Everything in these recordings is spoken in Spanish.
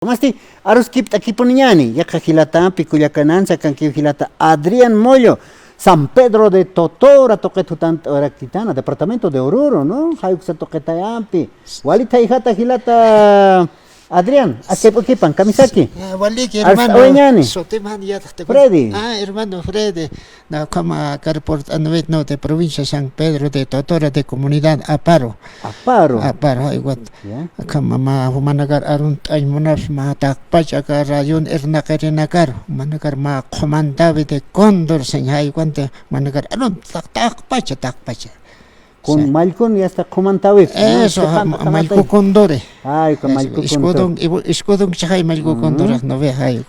Masti aruskip aquí poniñani, ya cajilata, picuyacananza, canquilata, Adrián Mollo, San Pedro de Totora, toquetutan, oractitana, departamento de Oruro, ¿no? Hayuxa toquetayampi, Walita hijata gilata, Adrián, aquí pan, Kamisaki. Waliki, hermano. Sotiman ya te Freddy. Hermano Freddy. Na kama carport anuet no de provincia San Pedro de Totora de comunidad Aparo. Aparo, igual. Kama ma humanagar arunt ay munas ma takpach ka rayon ernakarinakar. Managar ma comandave de Condor señay guante managar arunt takpach. Con Malcon y hasta Comantawik. Eso, Malco Condore. Ay, con Malco Condore. Escudong chahay Malco Condore, no ve hay.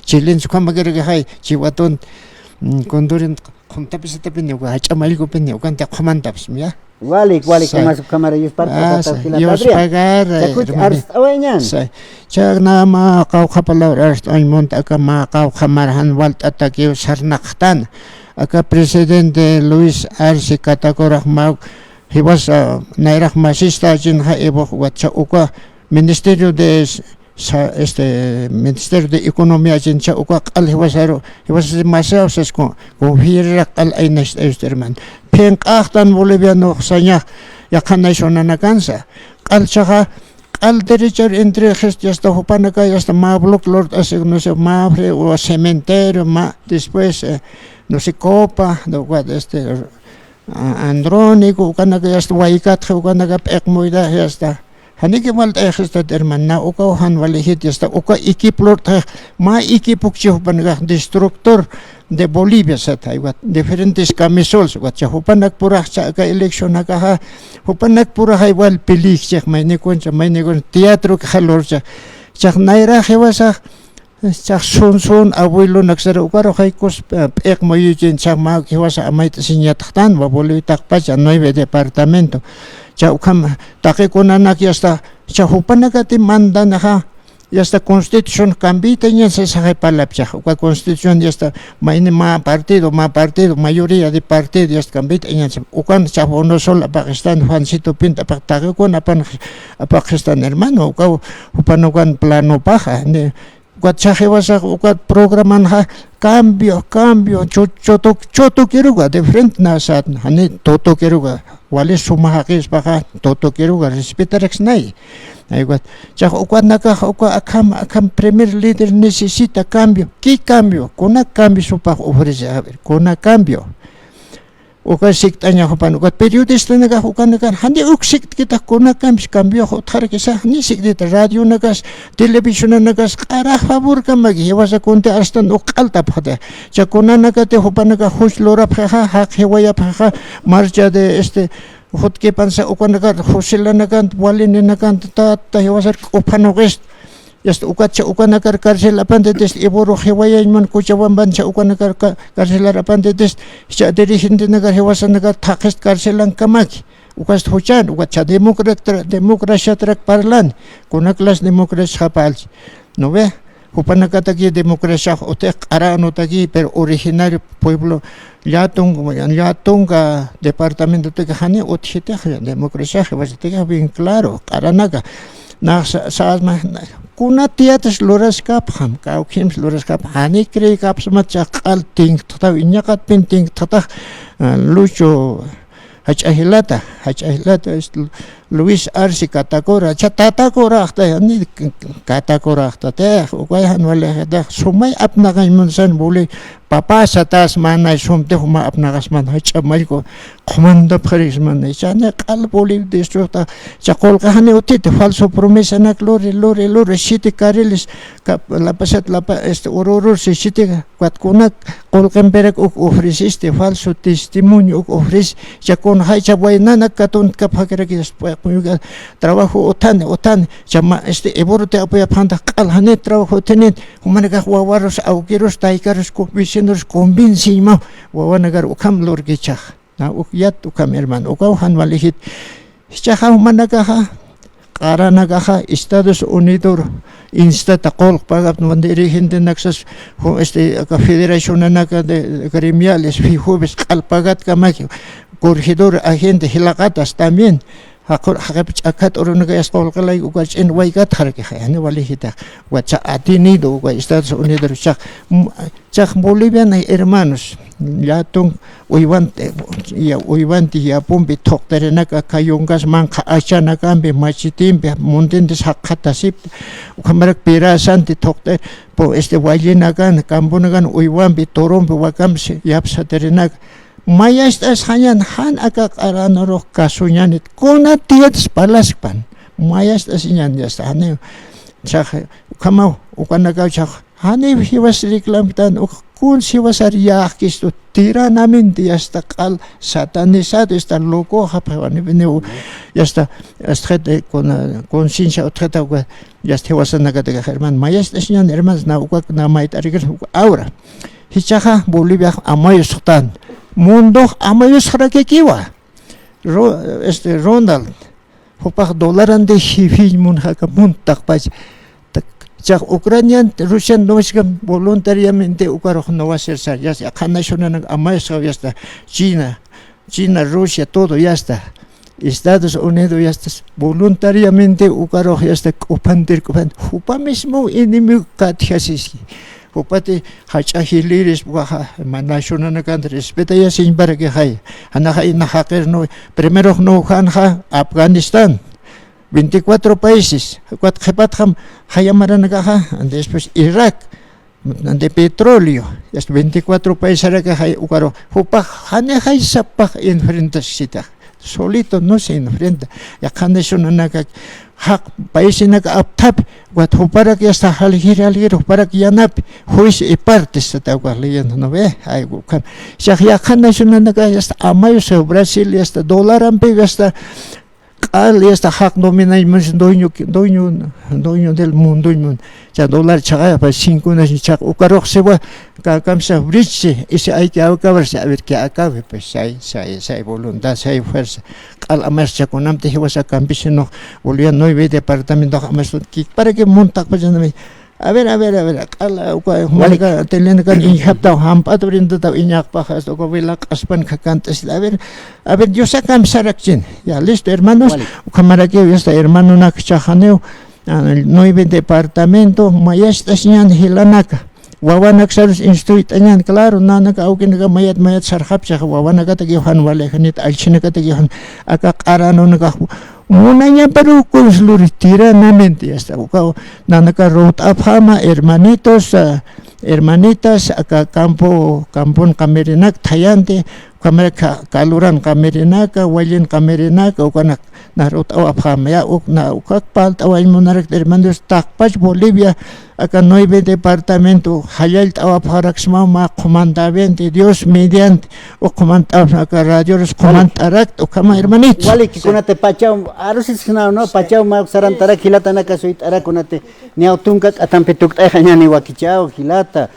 Chilin su kamagerga hay, chiwaton Condorin contapis tapin, hacha Malco penio, canta comantaps, mia. Walik, como cámara y esparta, yos pagar. Chag na ma kau kapalaw, ay monta ka ma kau kamarhan walt atake sarnaktan. Acá presidente Luis Arce Catacorak Mau, he was Nairach Masista Jin Haebo Wacha Uka, Ministerio de Ministerio de Economía Jin Chauka Al he was myself as con Hirak Al Ainas Esterman. Pink Achtan Boliviano Sanya Yakanation Anaganza. Al Chaha Al derecho entre gestos de Hopanaca y hasta Mablok Lord Asignos of Mavre o Cementerio, después. No se copa, no guarda Andrónico, cuando ya está Waikat, cuando ya Ekmoida, ya está. Haniki mal está hermana, oka han valihit, ya está, oka equipo, ma equipo que destructor de Bolivia, sata, igual, diferentes camisols, guacha, Hopanak pura, chaca elección acá, Hopanak pura, igual, pelik, chak, maine concha, teatro, calorcha, chak naira, jevasa. Chak son abuelo naksara ukaro haikos ek moyujin chak ma kiwasa amait sinyatatan wa bolu takpacha 9 departamento chak ukam takikuna nakyasta chak hupanagati mandanaha yasta constitution cambita nyan sa sakay palapcha uka constitution yasta ma partido mayoría de partido yasta cambita nyan ukan chak uno sol Pakistan Juancito Pinta takikuna Pakistan hermano uka hupanukan plano paja Guachaje vas a programan ha cambio, choto quiero de frente na sat, hane toto quiero wale sumahakis baka toto quiero respetar ex nai. Ayuat, chak naka akam premier leader necesita cambio. ¿Qué cambio? Con cambio supak ofrece a ver, con cambio. Oka siktanya hopan oka periodista naga hokan naga handi uksikt kita kona cambio hotar kisa ni sikdita radio nagas television nagas qara favor kamagi wasa konte astan okalta phade chakona naga te hopan naga hosh lora pha ha khewaya pha marja de hotke pansa oka naga hosela naga walin naga ta wasa opanogest Just ukacha ukanakar cárcel apante des iboro hewaya man kuchawan bancha ukanakar cárcel apante des cha dirigente nagar hewasa nagar thakest cárcelan kamaki ukas huchan ukacha democracia trak parlan kuna class democracia hapal no ve upanakataki democracia otek arano taki pero originario pueblo yatunga departamento te hani otchite democracia hewasa te bien claro aranaga na saasma kuna tiatas loras kap ham kau kims loras kap hani kre kap smacha qal ting tata inyakat pinting tata lucho hachahilata Luis Arce Catacora chatatacora hasta ni catacora hasta te ukayan wala da sumay apnagan munsan buli papa satas manay sumte huma apnagas man hachamalko comando parisman chane qal boli districta chaqol kahane utite falso promesa nak lore shiti karilis la pasat la ororo se shiti kwat kunak kolkemperek ofreciste falso testimonio ofrece chakon hacha buena katun kaphakerek trabajo otan chama eborte apoya panda qalhane trabajo tenen humanaga wawaros auqueros taikaros visioneros convincima wawanagar ukam lorgicha na ukyat ukam hermano ukauhan walihit chaha humanaga qaranaga Estados Unidos insta taqol pagap no dirigente naxas federación naga de gremiales fijobes qalpagat kamaki corregidor agente hilaqatas también haqep akat urunaga yasqolqalay uga chin waygat harke khayani walihita wacha atinido uga Estados Unidos chaq Bolivian hermanos yatung uivanti ya pumbi tokterenaka kayungas manqa achanaka ambi machitimbi mundindis haqqatasip ukamarak pirasanti tokter po wallinakan kampunakan uivanbi torombi wakamsi yapsaterenaka Maya estas hanyan han akak aranoro kasunyanit kona tiats palaspan Maya estas inyan yasta hane chak kamau ukanaka chak hane hiwas reklamtan kun siwas ariakis to tira namin yasta kal satanisado esta loco hapawani beneu yasta astrete con conciencia otreta yasta hiwasan nagatega herman Maya estas inyan hermanos na ukak na mait arigir ahora hichaja Bolivia amayos tan mundo amayos harakekiwa Ronald hopak dolaran de hifi mun haka muntak pas jak Ukrainian Russian nomaskam voluntariamente ukarok novaser sa ya national amayos yasta China Rusia todo ya está Estados Unidos ya está voluntariamente ukarok ya está upandir hupa mismo enemigo kathiasiski Upati hacha hiliris buah national kan respeta ya sin barque hay anak na hacker no primero no kan Afganistán 24 países kuat hebat ham hayamaran naga and después Irak de petróleo ya 24 países que hay ukaro hupa hane hay sapak enfrenta sita solito no se enfrenta ya condition naga hak país naga aptap wat huparak ya sta halir huparak yanap huis partes ta kwalian no ve ay kan ya condition naga ya sta amayo se Brasil ya sta dólar ampe ya sta al ya sta hak nominal doño del mundo ya dólar chaga pa 5 na chak ukarok se va kamsa bridge ese hay que acabar a ver que acabe pues hay voluntad hay fuerza al amarcha con amte hiwasa campesino volvió 9 departamento amas para que monta pues a ver al malika telen kan inhapta hampat brinda ta inyak pajas ko vilak aspan kakantes a ver yo sacam sarakchin ya listo hermanos kamara que esta hermano nak chajaneo 9 departamento mayastas nyan hilanaka wawanak sarus instruit anyan claro nanak aukin naga mayat sarhap cha wawanak tagihan wale kanit alchinaka tagihan akak arano naga munanya pero konslur tira namente hasta ukao nanaka road afama hermanitas aka kampon kamerinak thayante kamera kaluran kamerinaka walin kamerinaka ukanak narot afama ya ukna ukak palt awal munarak hermanos takpach Bolivia aka 9 departamento hayal awaparak ma comandante Dios mediante o comandante aka radios comandarak ukama hermanitos wali ki kunate pachau arusis no pachau ma sarantara kilata naka suit ara kunate neautunka atampetuk tajanyani wakichao kilata